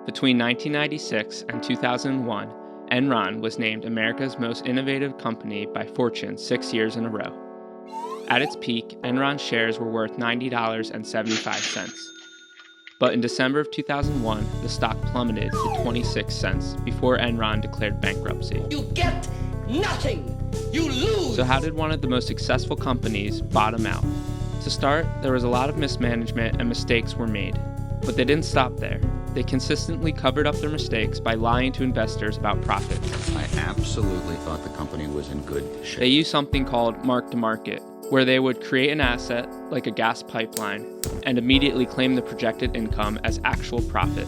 Between 1996 and 2001, Enron was named America's most innovative company by Fortune 6 years in a row. At its peak, Enron shares were worth $90.75. But in December of 2001, the stock plummeted to 26 cents before Enron declared bankruptcy. You get nothing! You lose! So how did one of the most successful companies bottom out? To start, there was a lot of mismanagement and mistakes were made. But they didn't stop there. They consistently covered up their mistakes by lying to investors about profits. I absolutely thought the company was in good shape. They used something called mark-to-market, where they would create an asset, like a gas pipeline, and immediately claim the projected income as actual profit.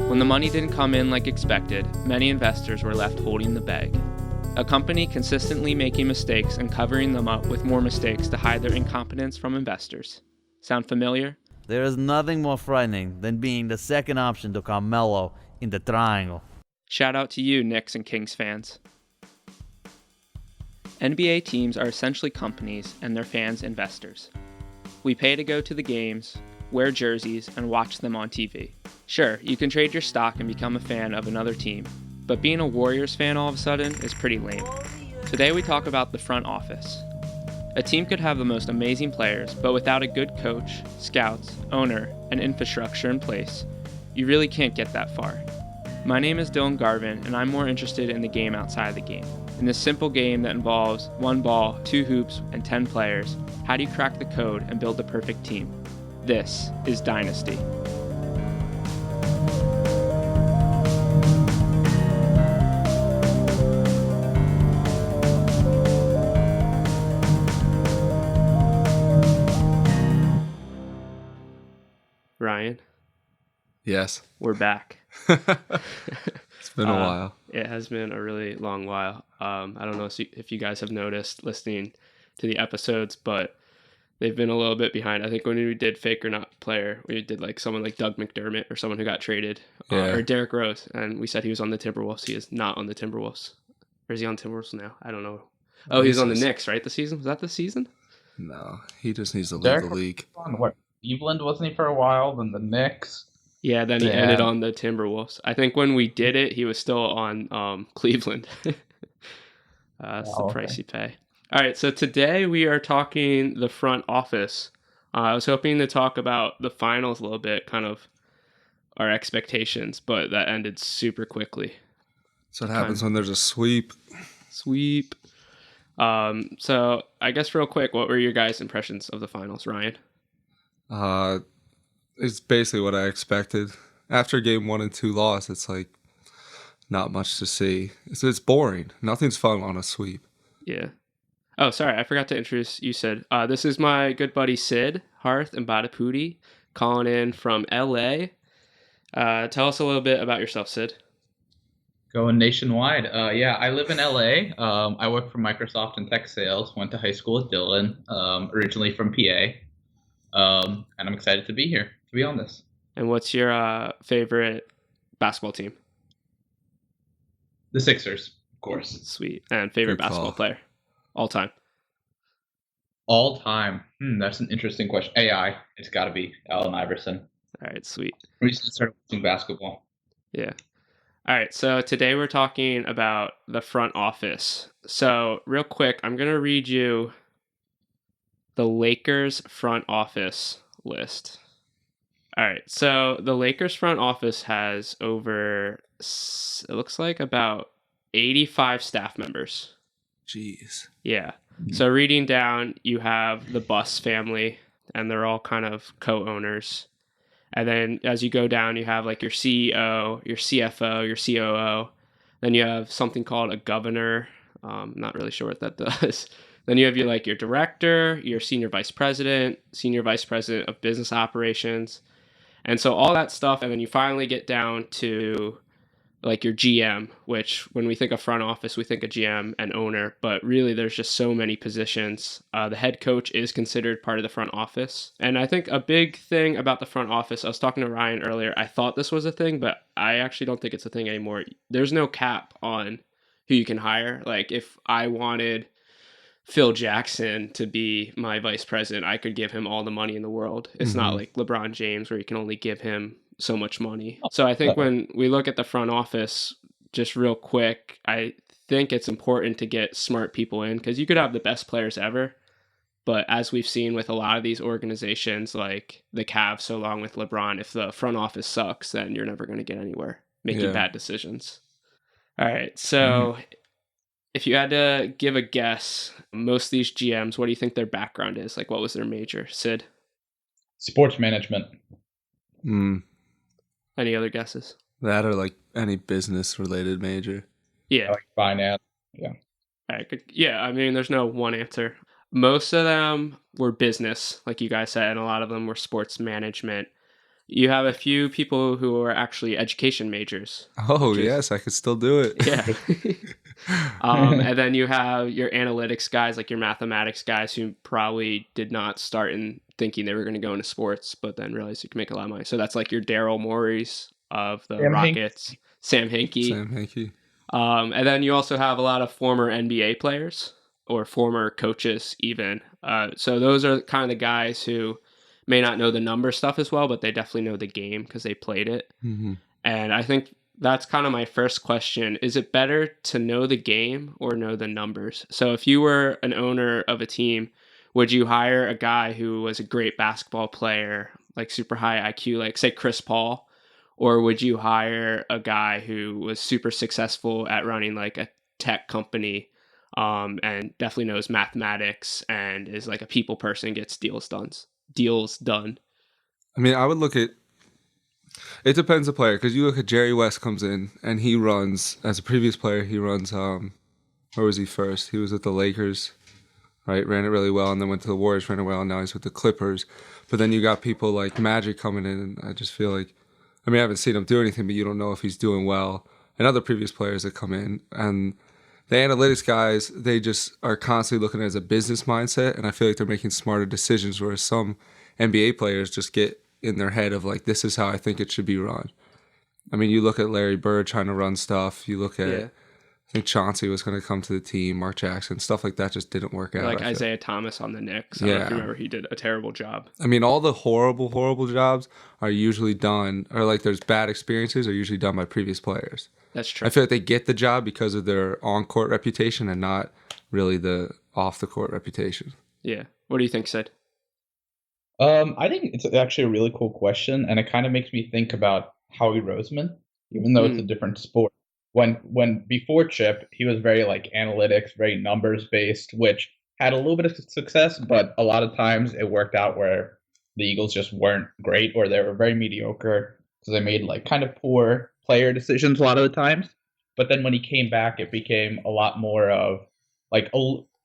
When the money didn't come in like expected, many investors were left holding the bag. A company consistently making mistakes and covering them up with more mistakes to hide their incompetence from investors. Sound familiar? There is nothing more frightening than being the second option to Carmelo in the triangle. Shout out to you, Knicks and Kings fans. NBA teams are essentially companies and their fans investors. We pay to go to the games, wear jerseys, and watch them on TV. Sure, you can trade your stock and become a fan of another team, but being a Warriors fan all of a sudden is pretty lame. Today we talk about the front office. A team could have the most amazing players, but without a good coach, scouts, owner, and infrastructure in place, you really can't get that far. My name is Dylan Garvin, and I'm more interested in the game outside of the game. In this simple game that involves 1 ball, 2 hoops, and 10 players, how do you crack the code and build the perfect team? This is Dynasty. Ryan, Yes. we're back. It's been a while. It has been a really long while. I don't know if you guys have noticed listening to the episodes, but they've been a little bit behind. I think when we did Fake or Not Player, we did like someone like Doug McDermott or someone who got traded, or Derrick Rose, and we said he was on the Timberwolves. He is not on the Timberwolves. Or is he on Timberwolves now? I don't know. Oh, he's on the Knicks, right? Was that the season? No, he just needs to leave Derek the league. on what? Cleveland, wasn't he, for a while? Then the Knicks. Yeah, then he ended on the Timberwolves. I think when we did it, he was still on Cleveland. That's the price you pay. All right, so today we are talking the front office. I was hoping to talk about the finals a little bit, kind of our expectations, but that ended super quickly. So what happens when there's a sweep. Sweep. So I guess real quick, what were your guys' impressions of the finals, Ryan? It's basically what I expected. After game 1 and 2 loss, it's like not much to see. It's boring. Nothing's fun on a sweep. Yeah. Oh, sorry, I forgot to introduce you, Sid. This is my good buddy Siddharth Ambatipudi, calling in from LA. Tell us a little bit about yourself, Sid. Going nationwide. I live in LA. I work for Microsoft in tech sales. Went to high school with Dylan, originally from PA. And I'm excited to be here, to be on this. And what's your favorite basketball team? The Sixers, of course. Sweet. And favorite Good call. basketball player? All time. All time. That's an interesting question. AI. It's got to be Allen Iverson. All right, sweet. Recently started watching basketball. Yeah. All right, so today we're talking about the front office. So real quick, I'm going to read you the Lakers front office list. All right, so the Lakers front office has over, it looks like about 85 staff members. Jeez. Yeah. So reading down, you have the Buss family, and they're all kind of co-owners. And then as you go down, you have like your CEO, your CFO, your COO. Then you have something called a governor. Not really sure what that does. Then you have your director, your senior vice president of business operations. And so all that stuff. And then you finally get down to like your GM, which when we think of front office, we think of GM and owner, but really there's just so many positions. The head coach is considered part of the front office. And I think a big thing about the front office, I was talking to Ryan earlier, I thought this was a thing, but I actually don't think it's a thing anymore. There's no cap on who you can hire. Like if I wanted Phil Jackson to be my vice president, I could give him all the money in the world. It's not like LeBron James where you can only give him so much money. So I think when we look at the front office, just real quick, I think it's important to get smart people in, because you could have the best players ever. But as we've seen with a lot of these organizations, like the Cavs, so long with LeBron, if the front office sucks, then you're never going to get anywhere making bad decisions. All right. So if you had to give a guess, most of these GMs, what do you think their background is? Like, what was their major? Sid? Sports management. Any other guesses? That or like any business related major. Yeah. Like finance. Yeah. All right. Good. Yeah. I mean, there's no one answer. Most of them were business, like you guys said, and a lot of them were sports management. You have a few people who are actually education majors. Oh, yes, I could still do it. Yeah. And then you have your analytics guys, like your mathematics guys, who probably did not start in thinking they were going to go into sports, but then realized you can make a lot of money. So that's like your Daryl Morey's of the Rockets, Sam Hinkie. And then you also have a lot of former NBA players or former coaches even. So those are kind of the guys who may not know the number stuff as well, but they definitely know the game because they played it. Mm-hmm. And I think that's kind of my first question. Is it better to know the game or know the numbers? So if you were an owner of a team, would you hire a guy who was a great basketball player, like super high IQ, like say Chris Paul? Or would you hire a guy who was super successful at running like a tech company and definitely knows mathematics and is like a people person, gets deals done? I mean, I would look at, it depends the player, because you look at Jerry West comes in and he runs, as a previous player, he runs, where was he first? He was at the Lakers, right? Ran it really well, and then went to the Warriors, ran it well, and now he's with the Clippers. But then you got people like Magic coming in, and I just feel like, I mean, I haven't seen him do anything, but you don't know if he's doing well. And other previous players that come in, and the analytics guys, they just are constantly looking at it as a business mindset, and I feel like they're making smarter decisions, whereas some NBA players just get in their head of like, this is how I think it should be run. I mean, you look at Larry Bird trying to run stuff. You look at, I think Chauncey was going to come to the team, Mark Jackson, stuff like that just didn't work out. Like Isaiah Thomas on the Knicks. I don't know if you remember, he did a terrible job. I mean, all the horrible jobs are usually done, or like there's bad experiences are usually done by previous players. That's true. I feel like they get the job because of their on-court reputation and not really the off-the-court reputation. Yeah. What do you think, Sid? I think it's actually a really cool question, and it kind of makes me think about Howie Roseman, even though it's a different sport. When before Chip, he was very like analytics, very numbers based, which had a little bit of success, but a lot of times it worked out where the Eagles just weren't great, or they were very mediocre because they made like kind of poor player decisions a lot of the times. But then when he came back, it became a lot more of like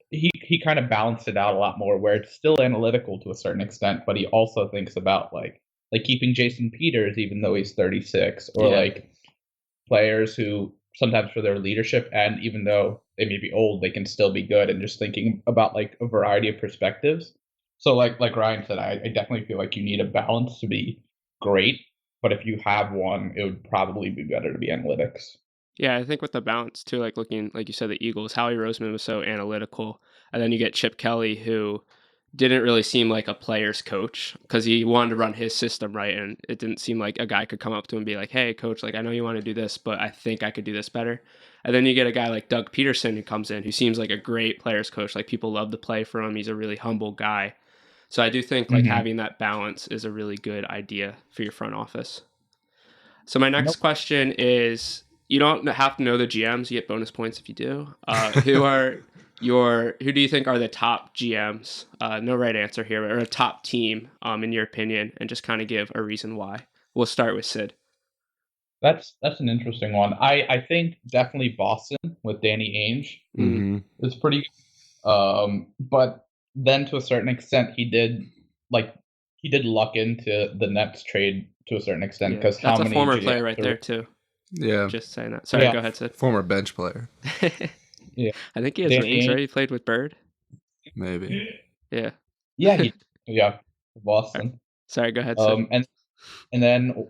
he kind of balanced it out a lot more, where it's still analytical to a certain extent, but he also thinks about like keeping Jason Peters even though he's 36, or like players who sometimes for their leadership, and even though they may be old, they can still be good, and just thinking about like a variety of perspectives. So like Ryan said, I definitely feel like you need a balance to be great, but if you have one, it would probably be better to be analytics. Yeah, I think with the balance too, like looking, like you said, the Eagles, Howie Roseman was so analytical. And then you get Chip Kelly, who didn't really seem like a player's coach because he wanted to run his system right. And it didn't seem like a guy could come up to him and be like, hey, coach, like I know you want to do this, but I think I could do this better. And then you get a guy like Doug Peterson who comes in, who seems like a great player's coach. Like people love to play for him. He's a really humble guy. So I do think like having that balance is a really good idea for your front office. So my next question is, you don't have to know the GMs. You get bonus points if you do. Who do you think are the top GMs? No right answer here, but or a top team in your opinion, and just kind of give a reason why. We'll start with Sid. That's an interesting one. I think definitely Boston with Danny Ainge is pretty good. But then to a certain extent, he did luck into the Nets trade to a certain extent, because that's a former player right there too. Yeah. Just saying that. Sorry, go ahead, Sid. Former bench player. Yeah. I think he has rings, right? He played with Bird. Maybe. Yeah. Yeah, Boston. Sorry, go ahead, Sid. And then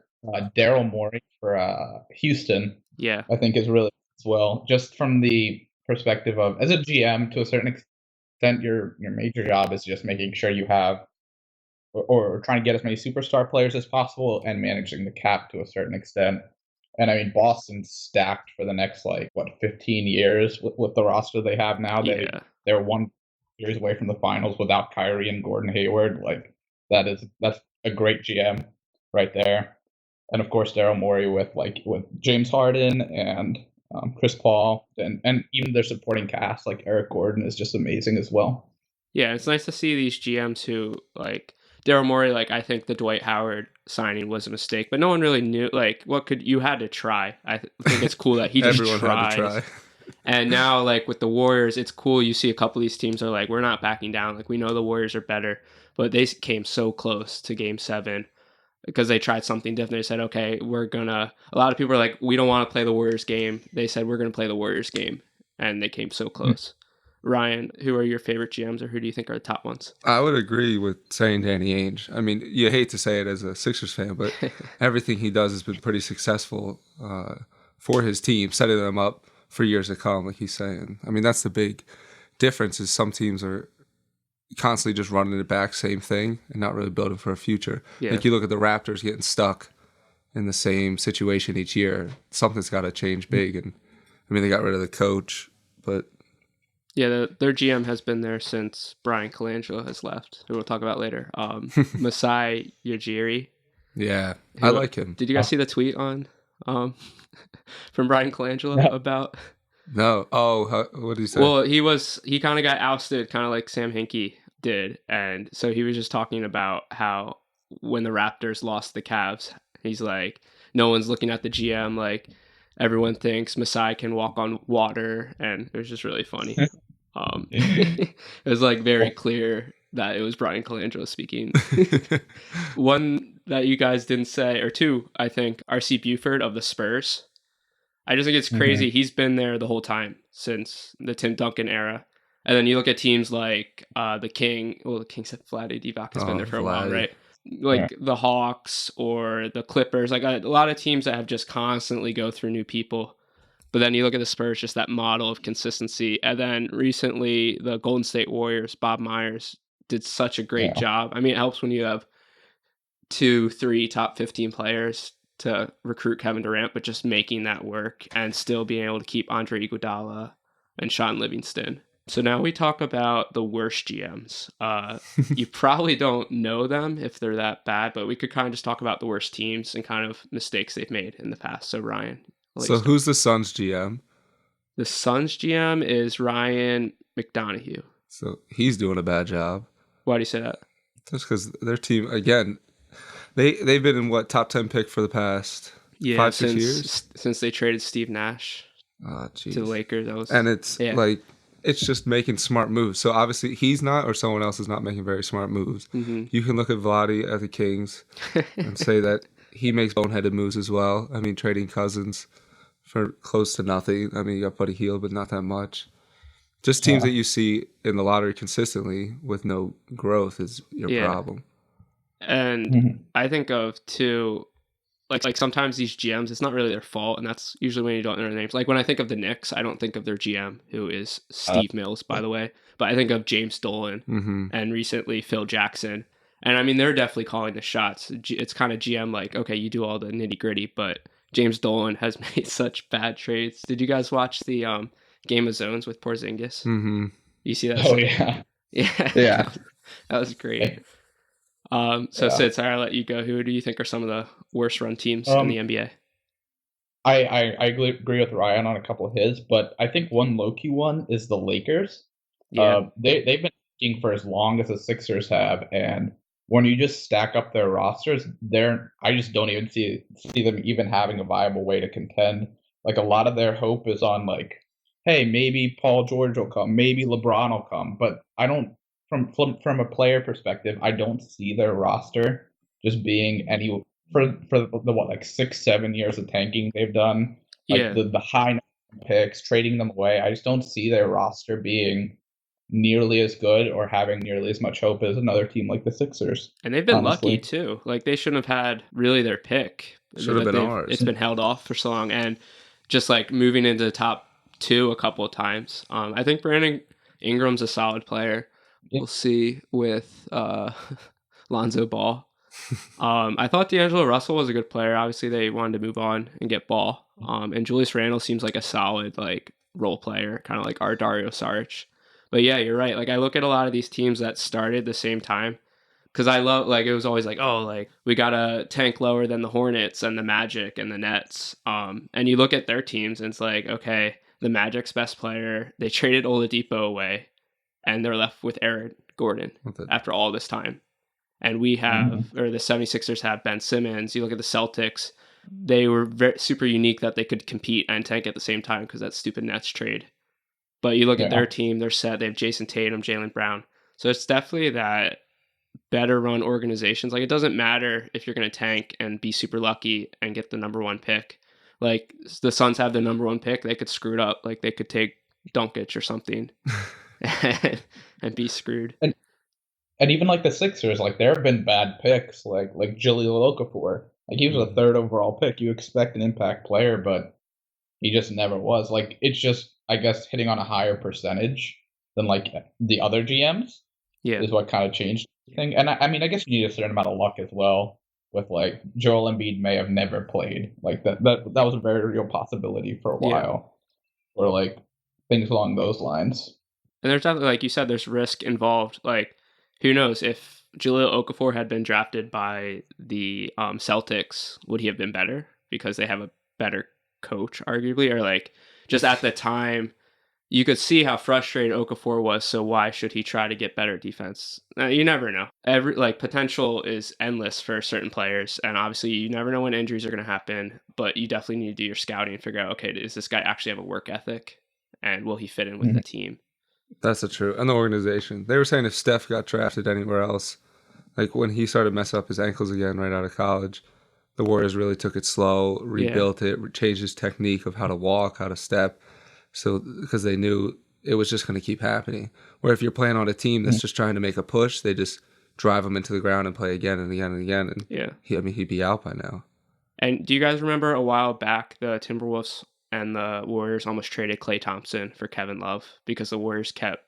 Daryl Morey for Houston. Yeah. I think is really as well. Just from the perspective of, as a GM, to a certain extent, your major job is just making sure you have or trying to get as many superstar players as possible and managing the cap to a certain extent. And I mean, Boston's stacked for the next 15 years with the roster they have now. Yeah. They're one series away from the finals without Kyrie and Gordon Hayward. That's a great GM right there. And of course, Daryl Morey with James Harden and Chris Paul and even their supporting cast like Eric Gordon is just amazing as well. Yeah, it's nice to see these GMs who Daryl Morey. I think the Dwight Howard signing was a mistake, but no one really knew. You had to try. I think it's cool that he just Everyone tries. had to try. And now, with the Warriors, it's cool. You see a couple of these teams are we're not backing down. We know the Warriors are better, but they came so close to Game 7 because they tried something different. They said, okay, a lot of people are we don't want to play the Warriors game. They said, we're going to play the Warriors game. And they came so close. Ryan, who are your favorite GMs or who do you think are the top ones? I would agree with saying Danny Ainge. I mean, you hate to say it as a Sixers fan, but everything he does has been pretty successful for his team, setting them up for years to come, like he's saying. I mean, that's the big difference is some teams are constantly just running it back, same thing, and not really building for a future. Yeah. You look at the Raptors getting stuck in the same situation each year. Something's got to change big. And I mean, they got rid of the coach, but... Yeah, their GM has been there since Bryan Colangelo has left, who we'll talk about later. Masai Ujiri. Yeah, I like him. Did you guys see the tweet on from Bryan Colangelo about... No. Oh, what did he say? Well, he kind of got ousted, kind of like Sam Hinkie did. And so he was just talking about how when the Raptors lost the Cavs, he's no one's looking at the GM. Everyone thinks Masai can walk on water. And it was just really funny. It was very clear that it was Bryan Colangelo speaking. One that you guys didn't say, or two, I think, R.C. Buford of the Spurs. I just think it's crazy. He's been there the whole time since the Tim Duncan era. And then you look at teams like the King. Well, the Kings have Vlade Divac has been there for a while, right? The Hawks or the Clippers. A lot of teams that have just constantly go through new people. But then you look at the Spurs, just that model of consistency. And then recently, the Golden State Warriors, Bob Myers, did such a great job. I mean, it helps when you have 2-3 top 15 players to recruit Kevin Durant, but just making that work and still being able to keep Andre Iguodala and Sean Livingston. So now we talk about the worst GMs. You probably don't know them if they're that bad, but we could kind of just talk about the worst teams and kind of mistakes they've made in the past. So Ryan. So who's the Suns GM? The Suns GM is Ryan McDonough. So he's doing a bad job. Why do you say that? Just because their team, again, they've been in top 10 pick for the past 5-6 years? Since they traded Steve Nash to the Lakers. And it's it's just making smart moves. So obviously he's not, or someone else is not making very smart moves. Mm-hmm. You can look at Vlade at the Kings and say that he makes boneheaded moves as well. I mean, trading Cousins for close to nothing. I mean, you got Buddy Hield, but not that much. Just teams that you see in the lottery consistently with no growth is your problem. And I think of too, like sometimes these GMs, it's not really their fault, and that's usually when you don't know their names. When I think of the Knicks, I don't think of their GM, who is Steve Mills, by the way, but I think of James Dolan and recently Phil Jackson. And I mean, they're definitely calling the shots. It's kind of GM okay, you do all the nitty gritty, but James Dolan has made such bad trades. Did you guys watch the Game of Zones with Porzingis? Mm-hmm. You see that? Oh, yeah. Yeah. That was great. Sid, sorry, I'll let you go. Who do you think are some of the worst run teams in the NBA? I agree with Ryan on a couple of his, but I think one low-key one is the Lakers. Yeah. They've been thinking for as long as the Sixers have, and when you just stack up their rosters, I just don't even see them even having a viable way to contend. A lot of their hope is on hey, maybe Paul George will come, maybe LeBron will come, but I don't. From a player perspective, I don't see their roster just being any for the 6-7 years of tanking they've done. The high picks, trading them away. I just don't see their roster being nearly as good or having nearly as much hope as another team like the Sixers. And they've been lucky too. They shouldn't have had really their pick. Should have been ours. It's been held off for so long, and just moving into the top 2 a couple of times. I think Brandon Ingram's a solid player. We'll see with Lonzo Ball. I thought D'Angelo Russell was a good player. Obviously, they wanted to move on and get Ball. And Julius Randle seems like a solid like role player, kind of like our Dario Saric. But yeah, you're right. Like I look at a lot of these teams that started the same time because I love like it was always like, oh, like we gotta tank lower than the Hornets and the Magic and the Nets. And you look at their teams and it's like, okay, the Magic's best player, they traded Oladipo away, and they're left with Aaron Gordon after all this time. And we have, or the 76ers have Ben Simmons. You look at the Celtics, they were super unique that they could compete and tank at the same time because that stupid Nets trade. But you look at their team, they're set. They have Jason Tatum, Jaylen Brown. So it's definitely that better run organizations. Like it doesn't matter if you're going to tank and be super lucky and get the number one pick. Like the Suns have the number one pick. They could screw it up. Like they could take Doncic or something and be screwed. And even like the Sixers, like there have been bad picks, like Jahlil Okafor. Like he was a third overall pick. You expect an impact player, but he just never was. Like it's just, I guess, hitting on a higher percentage than like the other GMs is what kind of changed thing. And I mean, I guess you need a certain amount of luck as well. With like Joel Embiid may have never played. Like that was a very real possibility for a while, or like things along those lines. And there's definitely, like you said, there's risk involved. Like who knows if Jahlil Okafor had been drafted by the Celtics, would he have been better because they have a better coach, arguably, or like just at the time you could see how frustrated Okafor was. So why should he try to get better defense? You never know. Every like potential is endless for certain players, and obviously you never know when injuries are going to happen. But you definitely need to do your scouting and figure out, okay, does this guy actually have a work ethic, and will he fit in with the team? That's the truth. And the organization. They were saying if Steph got drafted anywhere else, like when he started messing up his ankles again right out of college, the Warriors really took it slow, rebuilt it, changed his technique of how to walk, how to step. So because they knew it was just going to keep happening. Where if you're playing on a team that's just trying to make a push, they just drive him into the ground and play again and again and again. And he'd be out by now. And do you guys remember a while back the Timberwolves and the Warriors almost traded Klay Thompson for Kevin Love because the Warriors kept,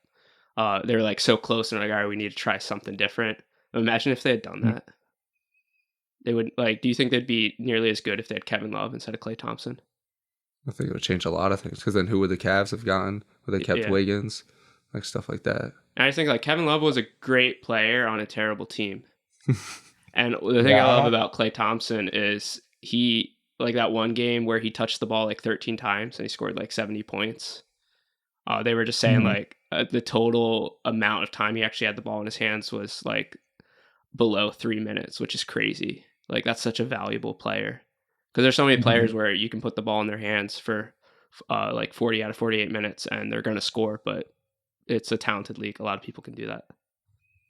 they were like so close and like, all right, we need to try something different. Imagine if they had done that. They would like, do you think they'd be nearly as good if they had Kevin Love instead of Klay Thompson? I think it would change a lot of things because then who would the Cavs have gotten? Would they kept Wiggins? Like stuff like that. And I think like Kevin Love was a great player on a terrible team. And the thing I love about Klay Thompson is he, like that one game where he touched the ball like 13 times and he scored like 70 points. They were just saying like the total amount of time he actually had the ball in his hands was like below 3 minutes, which is crazy. Like that's such a valuable player. Because there's so many players where you can put the ball in their hands for like 40 out of 48 minutes and they're going to score, but it's a talented league. A lot of people can do that.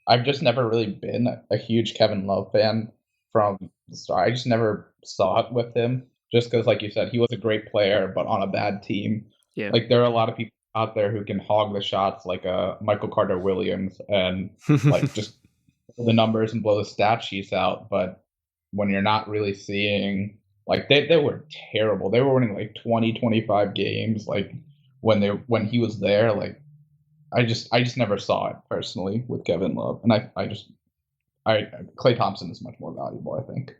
I've just never really been a huge Kevin Love fan from the start. I just never saw it with him just because, like you said, he was a great player, but on a bad team. Yeah. Like there are a lot of people out there who can hog the shots like Michael Carter-Williams and like just the numbers and blow the stat sheets out. But when you're not really seeing... Like they were terrible. They were winning like 20, 25 games. Like when he was there, like I just never saw it personally with Kevin Love. And Klay Thompson is much more valuable, I think.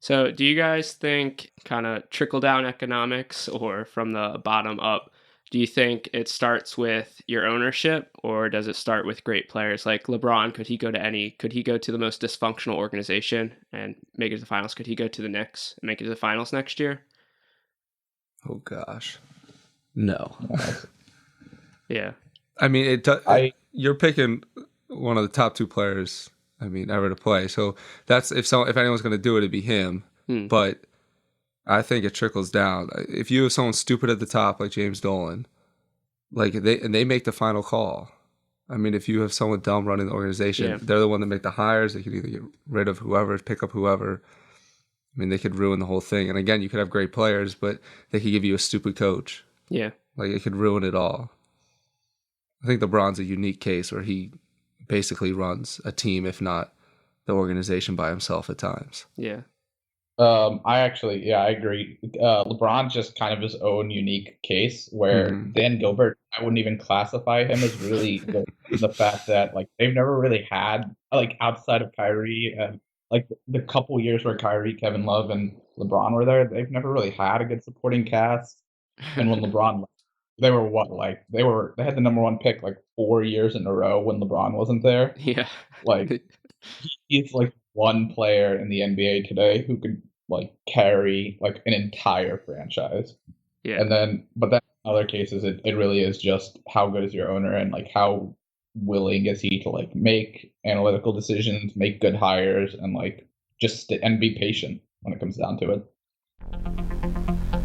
So do you guys think kind of trickle down economics or from the bottom up? Do you think it starts with your ownership or does it start with great players? Like LeBron, could he go to the most dysfunctional organization and make it to the finals? Could he go to the Knicks and make it to the finals next year? Oh gosh. No. Yeah. I mean, you're picking one of the top two players, I mean, ever to play. So that's if anyone's going to do it, it'd be him. But I think it trickles down. If you have someone stupid at the top like James Dolan, like they make the final call. I mean, if you have someone dumb running the organization, they're the one that make the hires. They could either get rid of whoever, pick up whoever. I mean, they could ruin the whole thing. And again, you could have great players, but they could give you a stupid coach. Yeah. Like it could ruin it all. I think LeBron's a unique case where he basically runs a team, if not the organization by himself at times. Yeah. I agree. LeBron's just kind of his own unique case where Dan Gilbert, I wouldn't even classify him as really the fact that like they've never really had like outside of Kyrie and like the couple years where Kyrie, Kevin Love, and LeBron were there, they've never really had a good supporting cast. And when LeBron left, they were they had the number one pick like 4 years in a row when LeBron wasn't there. Yeah. Like he's like one player in the NBA today who could like carry like an entire franchise. Yeah. And then, but then in other cases, it really is just how good is your owner and like how willing is he to like make analytical decisions, make good hires, and like and be patient when it comes down to it.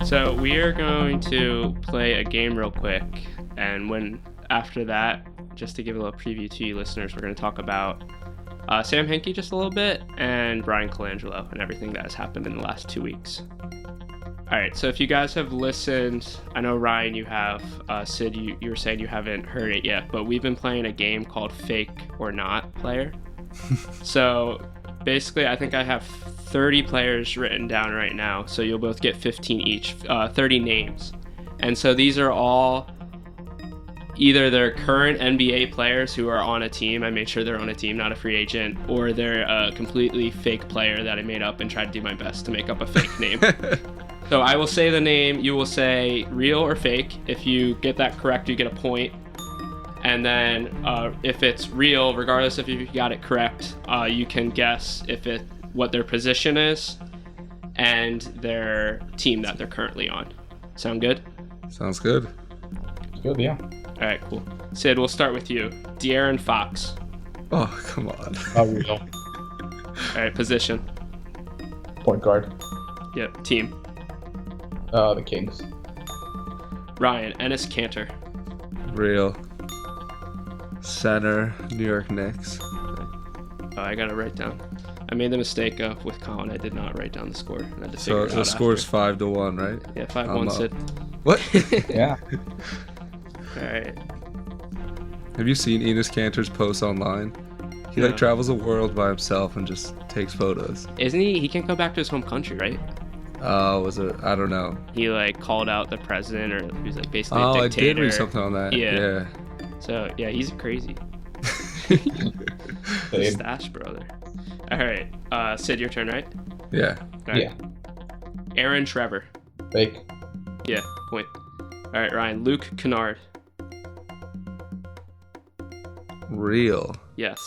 So we are going to play a game real quick, and after that, just to give a little preview to you listeners, we're going to talk about Sam Hinkie just a little bit, and Bryan Colangelo and everything that has happened in the last 2 weeks. All right, so if you guys have listened, I know Ryan, you have. Sid, you were saying you haven't heard it yet, but we've been playing a game called Fake or Not Player. So basically, I think I have 30 players written down right now, so you'll both get 15 each, 30 names. And so these are all either they're current NBA players who are on a team. I made sure they're on a team, not a free agent, or they're a completely fake player that I made up and tried to do my best to make up a fake name. So I will say the name, you will say real or fake. If you get that correct, you get a point. And then if it's real, regardless if you got it correct, you can guess what their position is and their team that they're currently on. Sound good? Sounds good. Good, yeah. All right, cool. Sid, we'll start with you. De'Aaron Fox. Oh, come on. Real. All right, position. Point guard. Yep, team. The Kings. Ryan, Enes Kanter. Real. Center, New York Knicks. Oh, I got to write down. I made the mistake of with Colin. I did not write down the score. I had to So figure it the out score's after. 5-1, right? Yeah, 5-1, Sid. What? Yeah. All right. Have you seen Enes Kanter's posts online? He No. like travels the world by himself and just takes photos. Isn't he? He can't go back to his home country, right? Was it? I don't know. He like called out the president, or he was like basically Oh, a I dictator. did read something on that. Yeah. So yeah, he's crazy. Same. Stash brother. All right, Sid, your turn, right? Yeah. All right. Yeah. Aaron Trevor. Fake. Yeah, point. All right, Ryan. Luke Kennard. Real. Yes.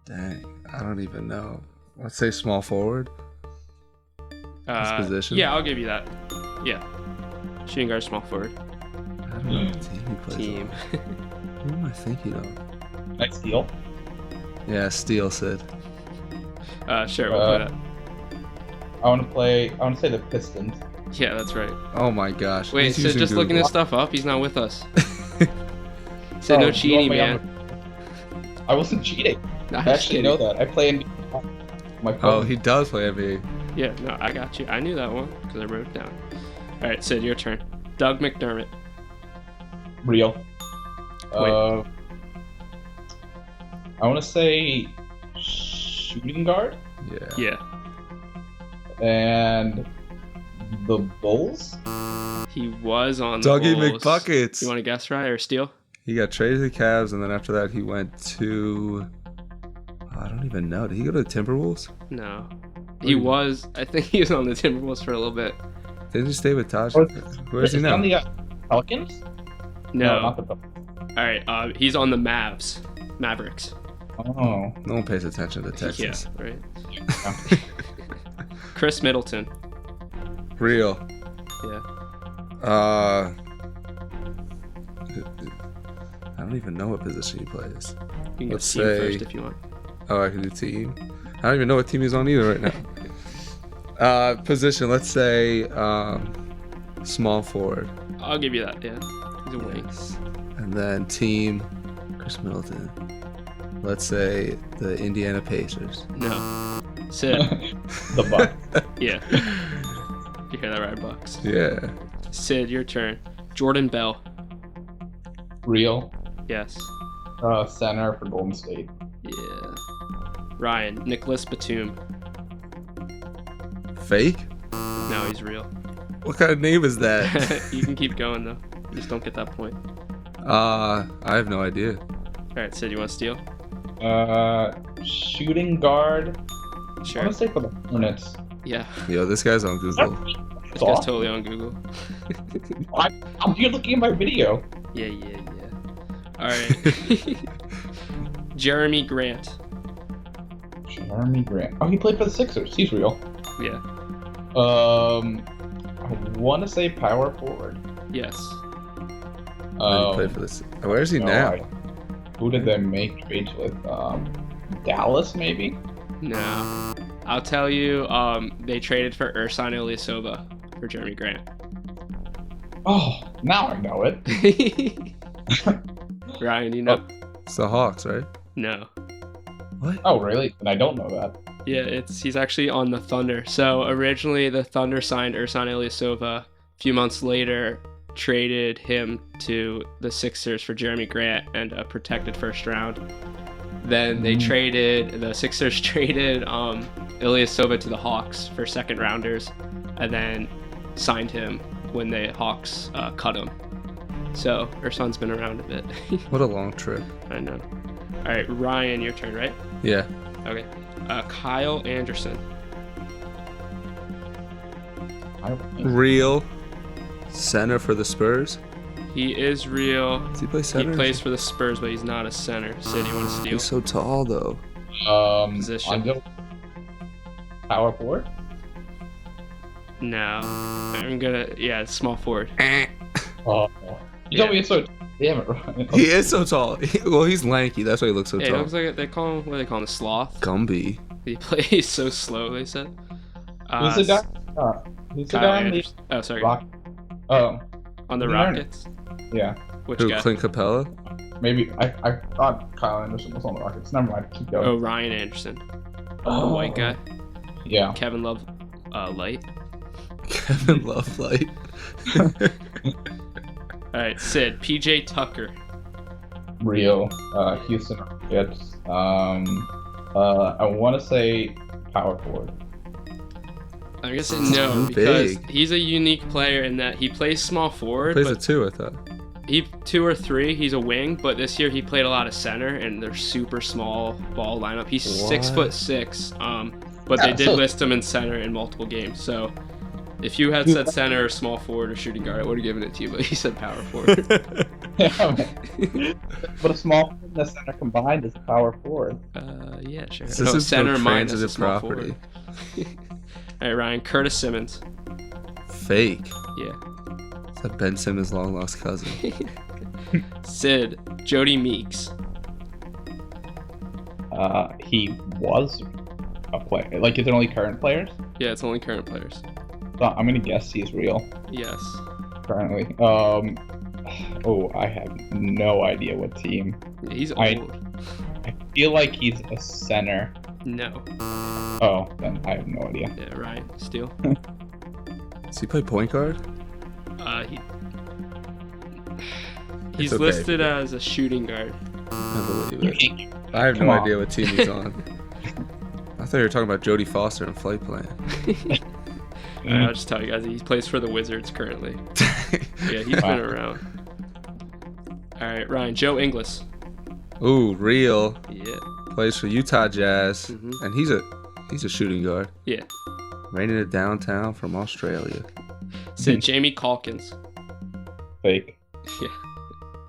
Dang. I don't even know. Let's say small forward. His position. Yeah, I'll give you that. Yeah. Shooting guard, small forward. I don't know what team he plays Team. on. Who am I thinking of? Next deal. Yeah, Steele Sid. Sure, we'll put it. I want to say the Pistons. Yeah, that's right. Oh my gosh. Wait, He's Sid using just looking Google. this stuff up? He's not with us. Sid, no you cheating, want me man. I wasn't cheating. No, I I'm just actually kidding. know that. I play NBA. My phone. Oh, he does play NBA. Yeah, no, I got you. I knew that one because I wrote it down. All right, Sid, your turn. Doug McDermott. Real. Wait. I want to say shooting guard Yeah. Yeah. and the Bulls. He was on the Dougie Bulls. McBuckets. You want to guess right or steal? He got traded to the Cavs, and then after that, he went to. I don't even know. Did he go to the Timberwolves? No. He was. I think he was on the Timberwolves for a little bit. Didn't he stay with Taj? Or- Where's he Is now? on the Pelicans? No. not the Pelicans. All right. He's on the Mavericks. Oh. No one pays attention to Texas. Yeah. Right. Yeah. Chris Middleton. Real. Yeah. I don't even know what position he plays. You can Let's go team say- first if you want. Oh, I can do team. I don't even know what team he's on either right now. Position. Let's say small forward. I'll give you that. Yeah. He's a wing. And then team, Chris Middleton. Let's say the Indiana Pacers. No. Sid. The Bucks. Yeah. You hear that right, Bucks? Yeah. Sid, your turn. Jordan Bell. Real. Yes. Center for Golden State. Yeah. Ryan. Nicholas Batum. Fake? No, he's real. What kind of name is that? You can keep going though. Just don't get that point. I have no idea. All right, Sid, you want to steal? Shooting guard. Sure. I'm gonna say for the Hornets. Yeah, Yo, this guy's on Google. this guy's totally on Google. You're looking at my video. Yeah. All right. Jeremy Grant. Jeremy Grant. Oh, he played for the Sixers. He's real. Yeah. I want to say power forward. Yes. He played for this. Where is he now? Who did they make trades with? Dallas, maybe? No. I'll tell you. They traded for Ersan Ilyasova for Jeremy Grant. Oh, now I know it. Ryan, you know? It's the Hawks, right? No. What? Oh, really? And I don't know that. Yeah, he's actually on the Thunder. So originally the Thunder signed Ersan Ilyasova. A few months later, traded him to the Sixers for Jeremy Grant and a protected first round. Then the Sixers traded Ilyasova to the Hawks for second rounders, and then signed him when the Hawks cut him. So Ersan's been around a bit. What a long trip. I know. All right, Ryan, your turn, right? Yeah. Okay. Kyle Anderson. Real center for the Spurs. He is real. Does he play center? He plays for the Spurs, but he's not a center. Sid, you want to steal? He's so tall, though. Position. Power forward? No. I'm gonna. Yeah, small forward. Oh. You told me it's so. Damn it, Ryan. He is so tall. Well, he's lanky. That's why he looks so Yeah, tall. it looks like they call him. What do they call him? A sloth. Gumby. He plays so slow. They said. Who's the guy? Who's the Kyle guy on the Anderson. Oh, sorry. Rock? Oh, On the Who's Rockets. yeah. Which Who? guy? Clint Capella? Maybe I thought Kyle Anderson was on the Rockets. Never mind. Keep going. Oh, Ryan Anderson. The white guy. Yeah. Kevin Love. Light. Kevin Love Light. All right, Sid. PJ Tucker. Real. Houston Rockets. I want to say power forward. I'm gonna say no Too because big. he's a unique player in that he plays small forward. Plays but a 2, I thought. he 2 or 3. He's a wing, but this year he played a lot of center, and they're super small ball lineup. He's What? 6'6". But they did list him in center in multiple games. So if you had said center or small forward or shooting guard, I would have given it to you. But he said power forward. But a small forward and a center combined is power forward. Yeah, sure. This No, is center no minus a transitive small property. forward. All right, Ryan. Curtis Simmons. Fake. Yeah. Is that Ben Simmons' long lost cousin? Sid. Jody Meeks. He was a player. Like, is it only current players? Yeah, it's only current players. So I'm gonna guess he's real Yes. currently. Oh, I have no idea what team. He's old. I feel like he's a center. No. Oh, then I have no idea. Yeah, Ryan. Steele. Does he play point guard? He's okay. listed as a shooting guard. I believe it. I have Come no on. idea what team he's on. I thought you were talking about Jodie Foster and Flight Plan. I'll just tell you guys, he plays for the Wizards currently. Yeah, he's been around. All right, Ryan. Joe Ingles. Ooh, real. Yeah. Plays for Utah Jazz, Mhm. and he's a shooting guard. Yeah. Raining it downtown from Australia. Sid. Jamie Calkins. Fake. Yeah.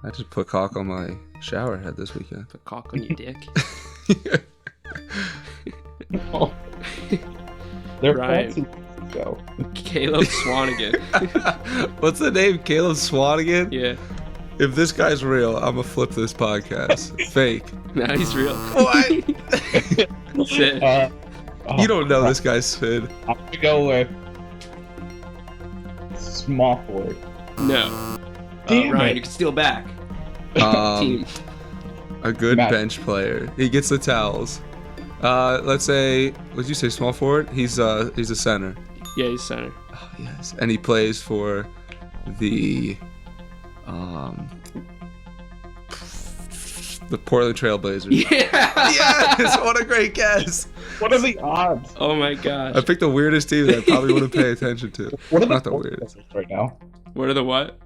I just put cock on my shower head this weekend. Put cock on your dick. They're Ryan. fancy. So. Caleb Swanigan. What's the name? Caleb Swanigan? Yeah. If this guy's real, I'm gonna flip this podcast. Fake. Nah, he's real. What? Sid. You don't know this guy's Sid. I'm gonna go with small forward. No. Damn Ryan, it. you can steal back. Team. A good Matt. bench player. He gets the towels. Let's say, what'd you say, small forward? He's a center. Yeah, he's center. Oh, yes. And he plays for the The Portland Trailblazers. Yeah. Yes! What a great guess. What are the odds? Oh my gosh. I picked the weirdest team that I probably wouldn't pay attention to. What are Not the point weirdest. totals right now? What are the what?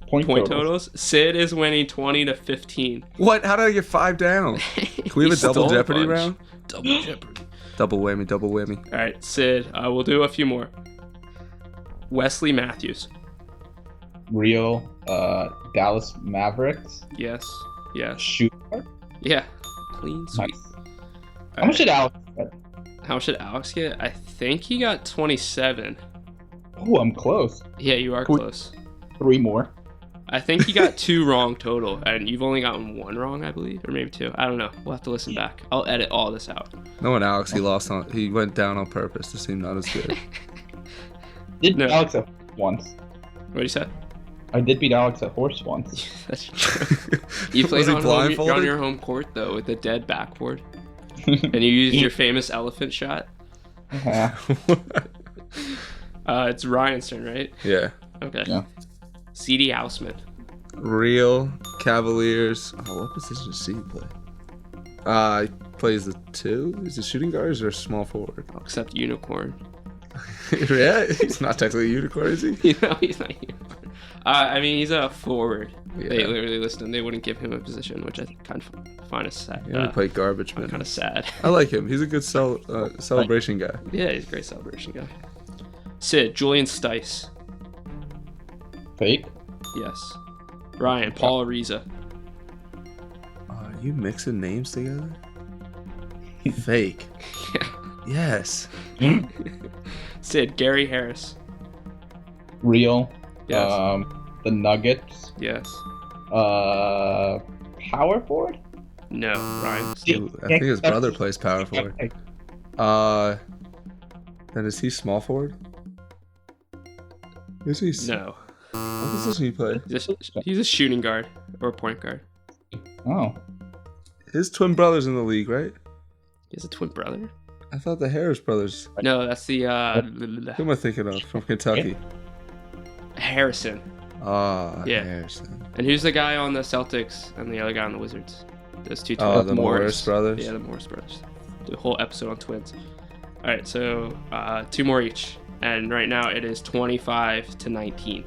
Point Totals? Sid is winning 20-15. What? How did I get 5 down? Can we have a double Jeopardy round? Double Jeopardy. Double whammy, double whammy. All right, Sid, we'll do a few more. Wesley Matthews. Real Dallas Mavericks. Yes. Yes. Shooter. Yeah. Clean sweep. Nice. How much did Alex get? How much did Alex get? I think he got 27. Oh, I'm close. Yeah, you are close. 3 more. I think he got 2 wrong total, and you've only gotten 1 wrong, I believe, or maybe 2. I don't know. We'll have to listen back. I'll edit all this out. No one, Alex. He lost on. He went down on purpose to seem not as good. Did No. Alex at once? What did you say? I did beat Alex at horse once. That's true. You played Was he on blindfolded? your home court, though, with a dead backboard. And you used your famous elephant shot. Yeah. It's Ryan's turn, right? Yeah. Okay. Yeah. C.D. Houseman. Real Cavaliers. Oh, what position does he play? He plays the 2. Is he shooting guard or is there a small forward? Except unicorn. Yeah, he's not technically a unicorn, is he? He's not unicorn. I mean, he's a forward. Yeah. They literally listed him. They wouldn't give him a position, which I kind of find sad. He only played garbage Kind minutes. of sad. I like him. He's a good celebration guy. Yeah, he's a great celebration guy. Sid, Julian Stice. Fake. Yes. Ryan, Paul Ariza. Are you mixing names together? Fake. Yeah. Yes. Sid, Gary Harris. Real. Yes. The Nuggets. Yes. Power forward. No, Ryan. Ooh, I think his brother plays power forward. Then is he small forward? Is he? No. What position he play? He's a shooting guard or point guard. Oh. His twin brother's in the league, right? He has a twin brother? I thought the Harris brothers. No, that's the Who am I thinking of from Kentucky? Harrison. Ah, Yeah. Harrison. And who's the guy on the Celtics and the other guy on the Wizards? Those two Oh, twins. the Morris brothers. Yeah, the Morris brothers. The whole episode on twins. All right, so 2 more each. And right now it is 25-19.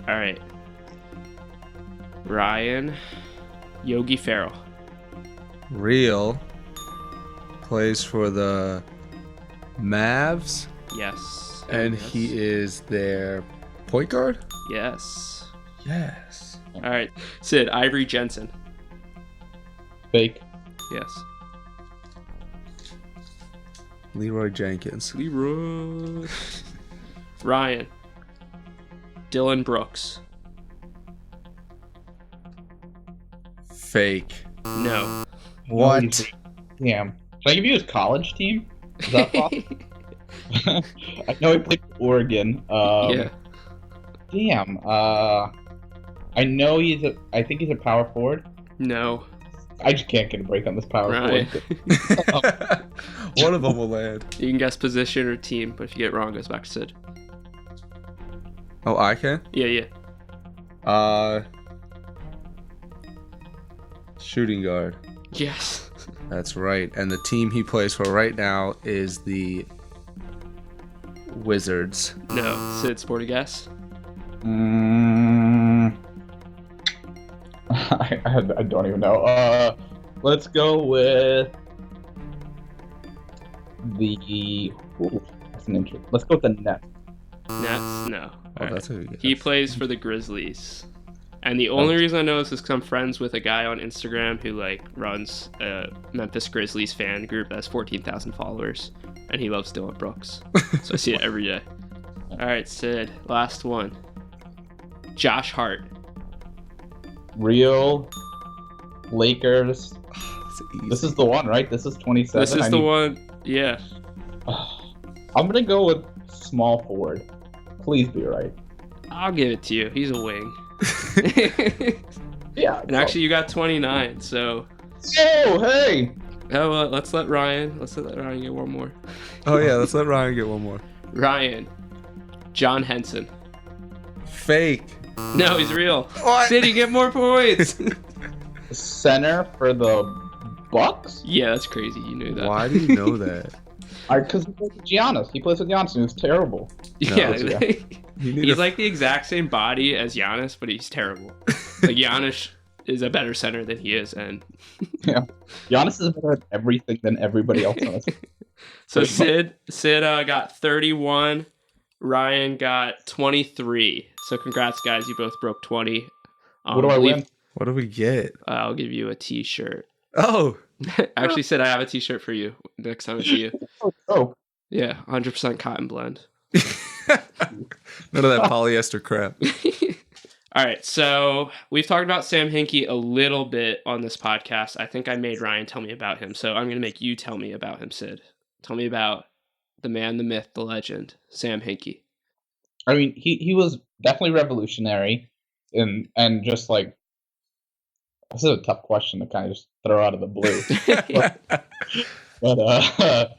All right. Ryan, Yogi Ferrell. Real plays for the Mavs, Yes. and Yes. he is their point guard. Yes. Yes. All right. Sid, Ivory Jensen. Fake. Yes. Leroy Jenkins. Leroy. Ryan. Dylan Brooks. Fake. No. What? Damn. Should I give you his college team? Is that possible? I know he played for Oregon. Yeah. Damn. I know I think he's a power forward. No. I just can't get a break on this power Right. forward. One of them will land. You can guess position or team, but if you get it wrong, it goes back to Sid. Oh, I can. Yeah. Shooting guard. Yes. That's right. And the team he plays for right now is the Wizards. No. Sid, sporty guess. I don't even know. Let's go with the. Ooh, that's an interesting. Let's go with the Nets. Nets? No. Oh, All that's right. who you He guess. plays for the Grizzlies. And the only reason I know this is because I'm friends with a guy on Instagram who runs a Memphis Grizzlies fan group that has 14,000 followers, and he loves Dylan Brooks. So I see it every day. All right, Sid, last one. Josh Hart. Real Lakers. That's easy. This is the one, right? This is 27. This is the one. Yeah. I'm gonna go with small forward. Please be right. I'll give it to you. He's a wing. Yeah. And actually, you got 29. So, Oh, hey. let's let Ryan get one more. Oh yeah, let's let Ryan get one more. Ryan, John Henson. Fake. No, he's real. What? Sid, you get more points. center for the Bucks? Yeah, that's crazy. You knew that. Why do you know that? Because he plays with Giannis. He plays with Giannis, and he was terrible. Yeah, Yeah. he's like the exact same body as Giannis, but he's terrible. Like Giannis is a better center than he is, and Yeah, Giannis is better at everything than everybody else on this. so Sid got 31, Ryan got 23. So congrats, guys! You both broke 20. What do I win? What do we get? I'll give you a T-shirt. Oh, Actually, Sid, I have a T-shirt for you next time I see you. Oh, Yeah, 100% cotton blend. none of that polyester crap. All right, so we've talked about Sam Hinkie a little bit on this podcast. I think I made Ryan tell me about him, so I'm going to make you tell me about him, Sid. Tell me about the man, the myth, the legend, Sam Hinkie. I mean, he was definitely revolutionary, and just like, this is a tough question to kind of just throw out of the blue. But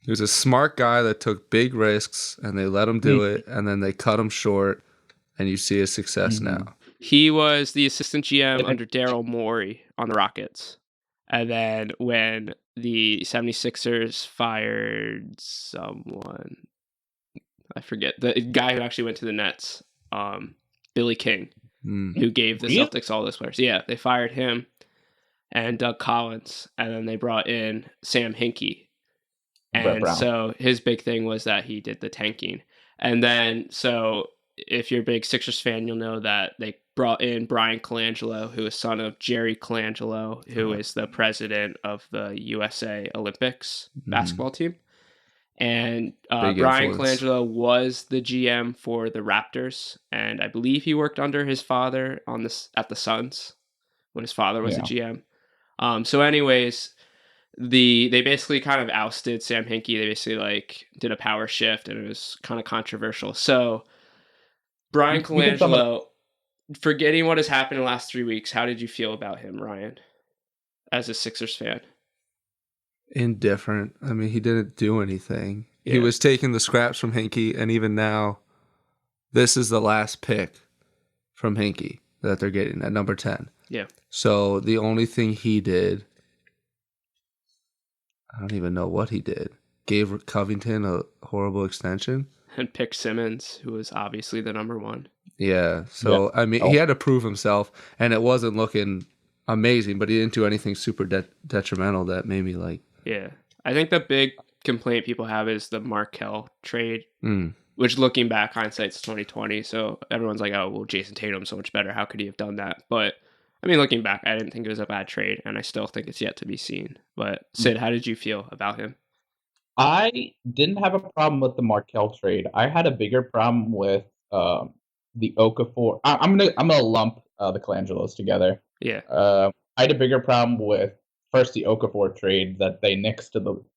He was a smart guy that took big risks, and they let him do it, and then they cut him short, and you see his success now. He was the assistant GM under Daryl Morey on the Rockets. And then when the 76ers fired someone, I forget, the guy who actually went to the Nets, Billy King, who gave the Celtics all those players. Yeah, they fired him and Doug Collins, and then they brought in Sam Hinkie. And so his big thing was that he did the tanking. And then, so if you're a big Sixers fan, you'll know that they brought in Bryan Colangelo, who is son of Jerry Colangelo, who is the president of the USA Olympics basketball team. And Bryan Colangelo was the GM for the Raptors, and I believe he worked under his father at the Suns when his father was a GM. So anyways, they basically kind of ousted Sam Hinkie. They basically like did a power shift, and it was kind of controversial. So Bryan Colangelo, forgetting what has happened in the last 3 weeks, how did you feel about him, Ryan, as a Sixers fan? Indifferent. I mean, he didn't do anything. Yeah. He was taking the scraps from Hinkie, and even now, this is the last pick from Hinkie that they're getting at number 10. Yeah. So the only thing he did, I don't even know what he did. Gave Covington a horrible extension. And picked Simmons, who was obviously the number one. Yeah. So, I mean, he had to prove himself, and it wasn't looking amazing, but he didn't do anything super detrimental that made me like... Yeah. I think the big complaint people have is the Markelle trade, which looking back, hindsight's 2020. So everyone's like, oh, well, Jason Tatum's so much better. How could he have done that? But I mean, looking back, I didn't think it was a bad trade, and I still think it's yet to be seen. But Sid, how did you feel about him? I didn't have a problem with the Markelle trade. I had a bigger problem with the Okafor. I'm gonna lump the Colangelos together. Yeah. I had a bigger problem with first the Okafor trade that they nixed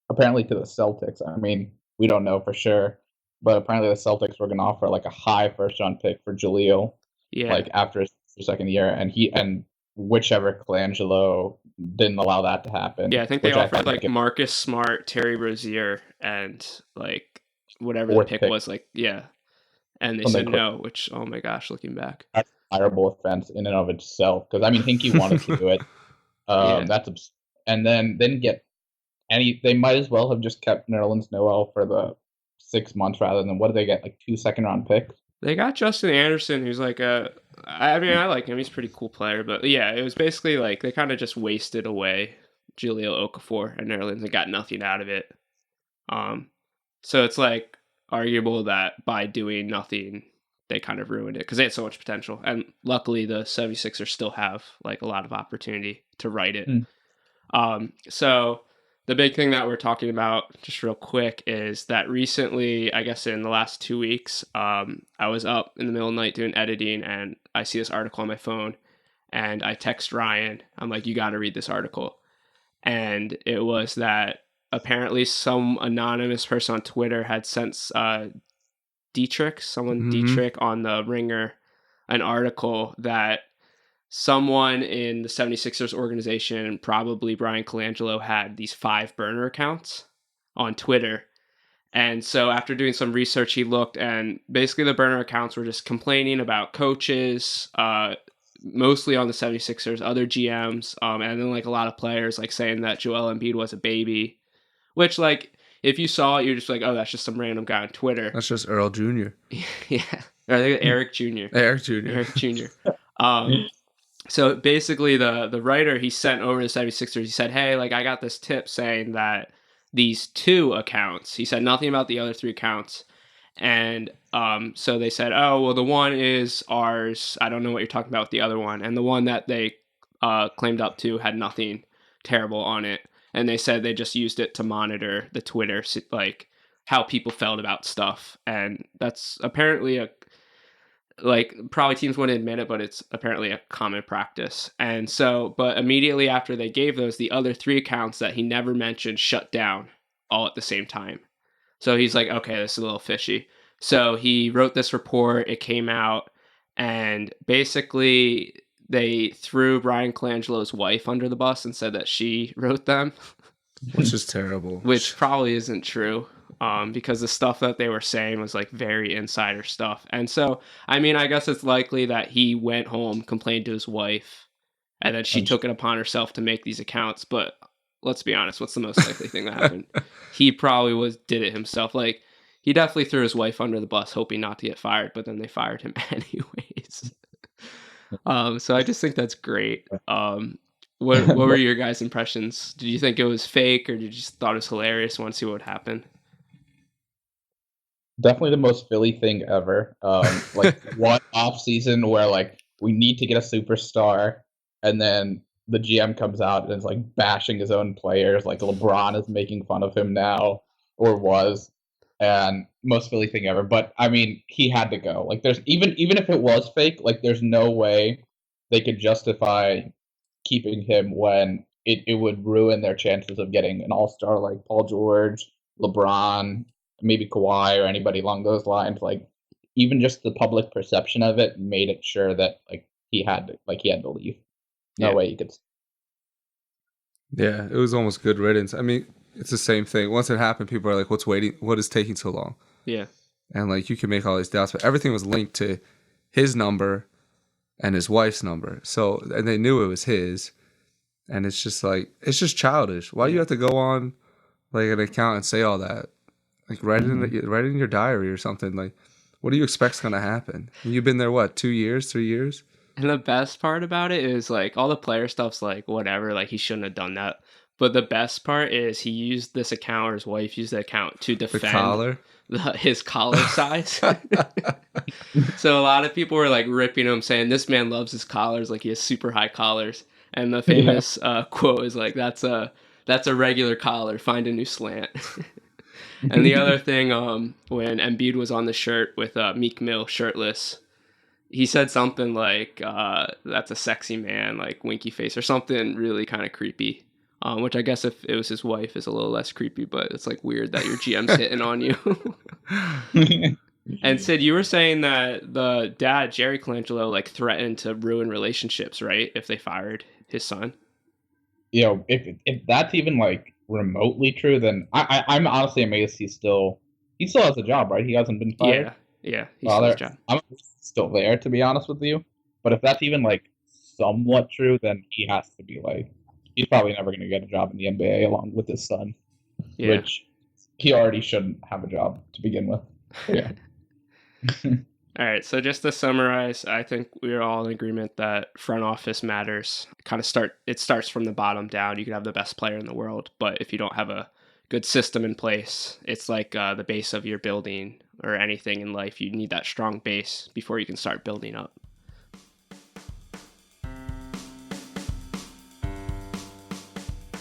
apparently to the Celtics. I mean, we don't know for sure, but apparently the Celtics were going to offer like a high first round pick for Jaleel, like after his second year, and whichever Colangelo didn't allow that to happen. Yeah, I think they offered like Marcus Smart, Terry Rozier, and like whatever the pick was. Like, yeah, and they said no. Which, oh my gosh, looking back, that's a fireable offense in and of itself. Because I mean, Hinkie wanted to do it. That's and then didn't get any. They might as well have just kept Nerlens Noel for the 6 months rather than what did they get, like 2 second-round picks? They got Justin Anderson, who's like I mean, I like him. He's a pretty cool player, but yeah, it was basically like they kind of just wasted away Jahlil Okafor and Nerlens and got nothing out of it. So it's like arguable that by doing nothing, they kind of ruined it because they had so much potential. And luckily, the 76ers still have like a lot of opportunity to right it. So the big thing that we're talking about just real quick is that recently, I guess in the last 2 weeks, I was up in the middle of the night doing editing and I see this article on my phone and I text Ryan. I'm like, you got to read this article. And it was that apparently some anonymous person on Twitter had sent Dietrich on the Ringer, an article that someone in the 76ers organization, probably Bryan Colangelo, had these 5 burner accounts on Twitter. And so after doing some research, he looked and basically the burner accounts were just complaining about coaches, mostly on the 76ers, other GMs, and then like a lot of players like saying that Joel Embiid was a baby, which like if you saw it, you're just like, oh, that's just some random guy on Twitter. That's just Earl Jr. Yeah, or I think Eric Jr. Eric Jr. Eric Jr. So basically the writer he sent over to the 76ers, he said, hey, like I got this tip saying that these 2 accounts, he said nothing about the other 3 accounts. And so they said, oh, well, the one is ours. I don't know what you're talking about with the other one. And the one that they claimed up to had nothing terrible on it. And they said they just used it to monitor the Twitter, like how people felt about stuff. And that's apparently probably teams wouldn't admit it, but it's apparently a common practice. And so, but immediately after they gave those, the other 3 accounts that he never mentioned shut down all at the same time. So he's like, okay, this is a little fishy. So he wrote this report. It came out, and basically they threw Bryan Colangelo's wife under the bus and said that she wrote them. Which is terrible. Which probably isn't true, because the stuff that they were saying was like very insider stuff. And so, I mean, I guess it's likely that he went home, complained to his wife, and then she took it upon herself to make these accounts. But let's be honest, what's the most likely thing that happened? He probably did it himself. Like, he definitely threw his wife under the bus, hoping not to get fired, but then they fired him anyways. So I just think that's great. What were your guys' impressions? Did you think it was fake, or did you just thought it was hilarious? Want to see what would happen? Definitely the most Philly thing ever. Like one off season where like we need to get a superstar, and then the GM comes out and is like bashing his own players. Like LeBron is making fun of him now, or was, and most Philly thing ever. But I mean, he had to go. Like there's even if it was fake, like there's no way they could justify keeping him when it would ruin their chances of getting an all-star like Paul George, LeBron, maybe Kawhi, or anybody along those lines. Like even just the public perception of it made it sure that like he had to leave. No way you could. Yeah, it was almost good riddance. I mean, it's the same thing. Once it happened, people are like, what is taking so long? Yeah. And like you can make all these doubts, but everything was linked to his number and his wife's number. So, and they knew it was his. And it's just like, it's just childish. Why do you have to go on like an account and say all that? Like write it in your diary or something. Like, what do you expect's going to happen? You've been there, what, 2 years, 3 years? And the best part about it is like all the player stuff's like whatever, like he shouldn't have done that. But the best part is he used this account, or his wife used the account to defend his collar size. So a lot of people were like ripping him, saying this man loves his collars, like he has super high collars. And the famous quote is like, that's a regular collar, find a new slant. And the other thing, when Embiid was on the shirt with Meek Mill shirtless, he said something like, that's a sexy man, like winky face, or something really kind of creepy. Which I guess if it was his wife is a little less creepy, but it's like weird that your GM's hitting on you. And Sid, you were saying that the dad, Jerry Colangelo, like threatened to ruin relationships, right? If they fired his son. You know, if that's even like remotely true, then I'm honestly amazed he still has a job, right? He hasn't been fired. Yeah, he still has a job. I'm still there, to be honest with you. But if that's even like somewhat true, then he has to be like, he's probably never going to get a job in the NBA along with his son, which he already shouldn't have a job to begin with. Yeah. All right. So just to summarize, I think we're all in agreement that front office matters. It starts from the bottom down. You could have the best player in the world, but if you don't have a good system in place, it's like the base of your building or anything in life. You need that strong base before you can start building up.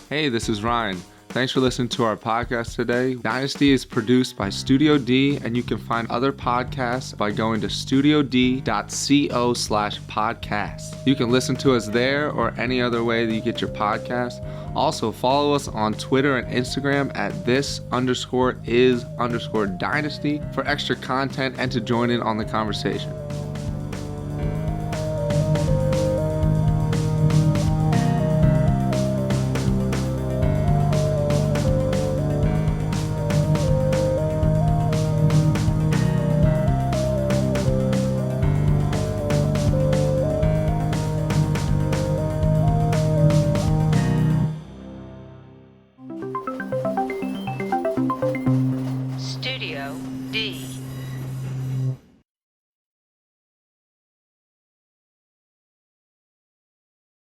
Hey, this is Ryan. Thanks for listening to our podcast today. Dynasty is produced by Studio D, and you can find other podcasts by going to studiod.co/podcast. You can listen to us there or any other way that you get your podcast. Also, follow us on Twitter and Instagram at this_is_dynasty for extra content and to join in on the conversation.